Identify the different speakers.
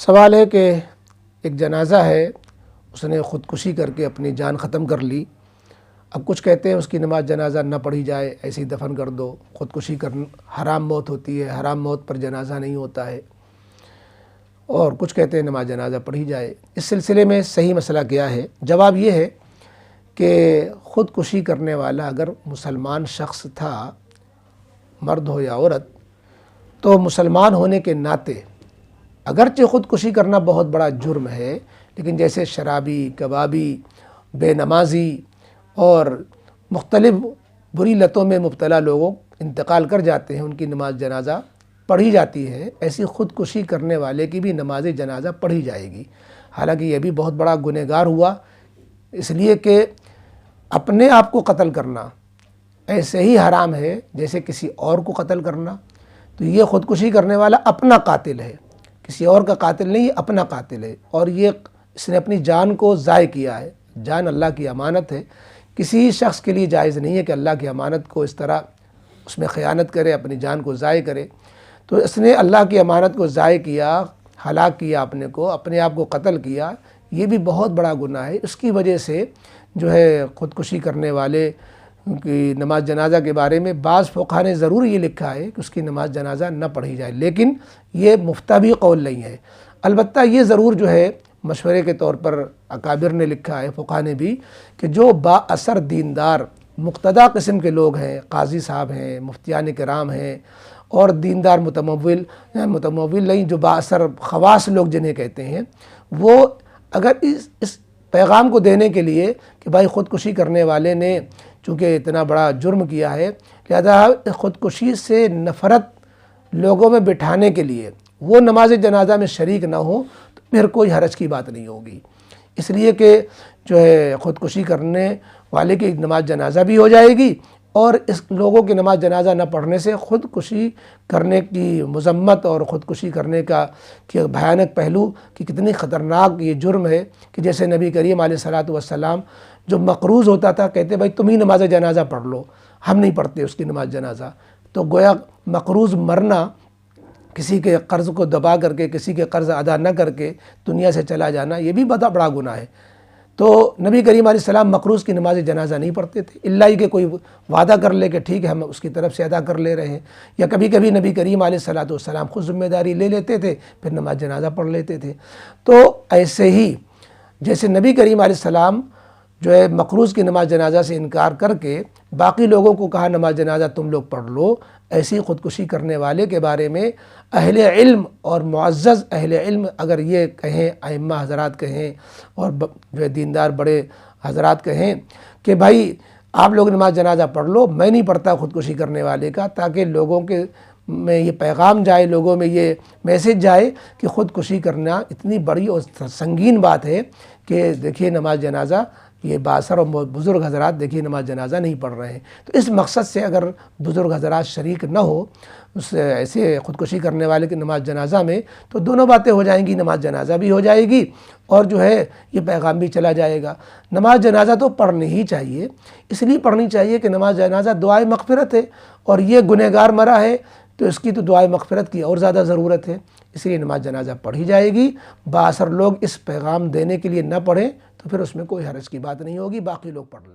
Speaker 1: سوال ہے کہ ایک جنازہ ہے، اس نے خودکشی کر کے اپنی جان ختم کر لی۔ اب کچھ کہتے ہیں اس کی نماز جنازہ نہ پڑھی جائے، ایسے ہی دفن کر دو، خودکشی کرنا حرام موت ہوتی ہے، حرام موت پر جنازہ نہیں ہوتا ہے، اور کچھ کہتے ہیں نماز جنازہ پڑھی جائے۔ اس سلسلے میں صحیح مسئلہ کیا ہے؟ جواب یہ ہے کہ خودکشی کرنے والا اگر مسلمان شخص تھا، مرد ہو یا عورت، تو مسلمان ہونے کے ناطے اگرچہ خودکشی کرنا بہت بڑا جرم ہے، لیکن جیسے شرابی، کبابی، بے نمازی اور مختلف بری لتوں میں مبتلا لوگوں انتقال کر جاتے ہیں، ان کی نماز جنازہ پڑھی جاتی ہے، ایسی خودکشی کرنے والے کی بھی نماز جنازہ پڑھی جائے گی۔ حالانکہ یہ بھی بہت بڑا گنہگار ہوا، اس لیے کہ اپنے آپ کو قتل کرنا ایسے ہی حرام ہے جیسے کسی اور کو قتل کرنا۔ تو یہ خودکشی کرنے والا اپنا قاتل ہے، کسی اور کا قاتل نہیں، اپنا قاتل ہے، اور یہ اس نے اپنی جان کو ضائع کیا ہے۔ جان اللہ کی امانت ہے، کسی شخص کے لیے جائز نہیں ہے کہ اللہ کی امانت کو اس طرح اس میں خیانت کرے، اپنی جان کو ضائع کرے۔ تو اس نے اللہ کی امانت کو ضائع کیا، ہلاک کیا، اپنے آپ کو قتل کیا، یہ بھی بہت بڑا گناہ ہے۔ اس کی وجہ سے جو ہے خودکشی کرنے والے کی نماز جنازہ کے بارے میں بعض فقہا نے ضرور یہ لکھا ہے کہ اس کی نماز جنازہ نہ پڑھی جائے، لیکن یہ مفتبی قول نہیں ہے۔ البتہ یہ ضرور جو ہے مشورے کے طور پر اکابر نے لکھا ہے، فقہا نے بھی، کہ جو با اثر دیندار مقتدی قسم کے لوگ ہیں، قاضی صاحب ہیں، مفتیان کرام ہیں، اور دیندار متمول نہیں، جو با اثر خواص لوگ جنہیں کہتے ہیں، وہ اگر اس پیغام کو دینے کے لیے کہ بھائی خودکشی کرنے والے نے چونکہ اتنا بڑا جرم کیا ہے، لہذا خودکشی سے نفرت لوگوں میں بٹھانے کے لیے وہ نماز جنازہ میں شریک نہ ہو، تو پھر کوئی حرج کی بات نہیں ہوگی۔ اس لیے کہ جو ہے خودکشی کرنے والے کی نماز جنازہ بھی ہو جائے گی، اور اس لوگوں کی نماز جنازہ نہ پڑھنے سے خودکشی کرنے کی مذمت اور خودکشی کرنے کا کہ بھیانک پہلو کہ کتنی خطرناک یہ جرم ہے، کہ جیسے نبی کریم علیہ الصلوۃ والسلام جو مقروض ہوتا تھا کہتے بھائی تم ہی نماز جنازہ پڑھ لو، ہم نہیں پڑھتے اس کی نماز جنازہ۔ تو گویا مقروض مرنا، کسی کے قرض کو دبا کر کے، کسی کے قرض ادا نہ کر کے دنیا سے چلا جانا، یہ بھی بڑا گناہ ہے۔ تو نبی کریم علیہ السلام مقروض کی نماز جنازہ نہیں پڑھتے تھے، الا ہی کہ کوئی وعدہ کر لے کہ ٹھیک ہے ہم اس کی طرف سے ادا کر لے رہے ہیں، یا کبھی کبھی نبی کریم علیہ الصلوۃ والسلام خود ذمہ داری لے لیتے تھے، پھر نماز جنازہ پڑھ لیتے تھے۔ تو ایسے ہی جیسے نبی کریم علیہ السلام جو ہے مقروض کی نماز جنازہ سے انکار کر کے باقی لوگوں کو کہا نماز جنازہ تم لوگ پڑھ لو، ایسی خودکشی کرنے والے کے بارے میں اہل علم اور معزز اہل علم اگر یہ کہیں، ائمہ حضرات کہیں، اور جو ہے دیندار بڑے حضرات کہیں کہ بھائی آپ لوگ نماز جنازہ پڑھ لو، میں نہیں پڑھتا خودکشی کرنے والے کا، تاکہ لوگوں کے میں یہ پیغام جائے، لوگوں میں یہ میسج جائے کہ خودکشی کرنا اتنی بڑی اور سنگین بات ہے کہ دیکھیے نماز جنازہ یہ باثر اور بزرگ حضرات دیکھیے نماز جنازہ نہیں پڑھ رہے ہیں۔ تو اس مقصد سے اگر بزرگ حضرات شریک نہ ہو اس ایسے خودکشی کرنے والے کی نماز جنازہ میں، تو دونوں باتیں ہو جائیں گی، نماز جنازہ بھی ہو جائے گی اور جو ہے یہ پیغام بھی چلا جائے گا۔ نماز جنازہ تو پڑھنی ہی چاہیے، اس لیے پڑھنی چاہیے کہ نماز جنازہ دعائے مغفرت ہے، اور یہ گنہگار مرا ہے تو اس کی تو دعائے مغفرت کی اور زیادہ ضرورت ہے، اس لیے نماز جنازہ پڑھی جائے گی۔ با اثر لوگ اس پیغام دینے کے لیے نہ پڑھیں تو پھر اس میں کوئی حرج کی بات نہیں ہوگی، باقی لوگ پڑھ لیں۔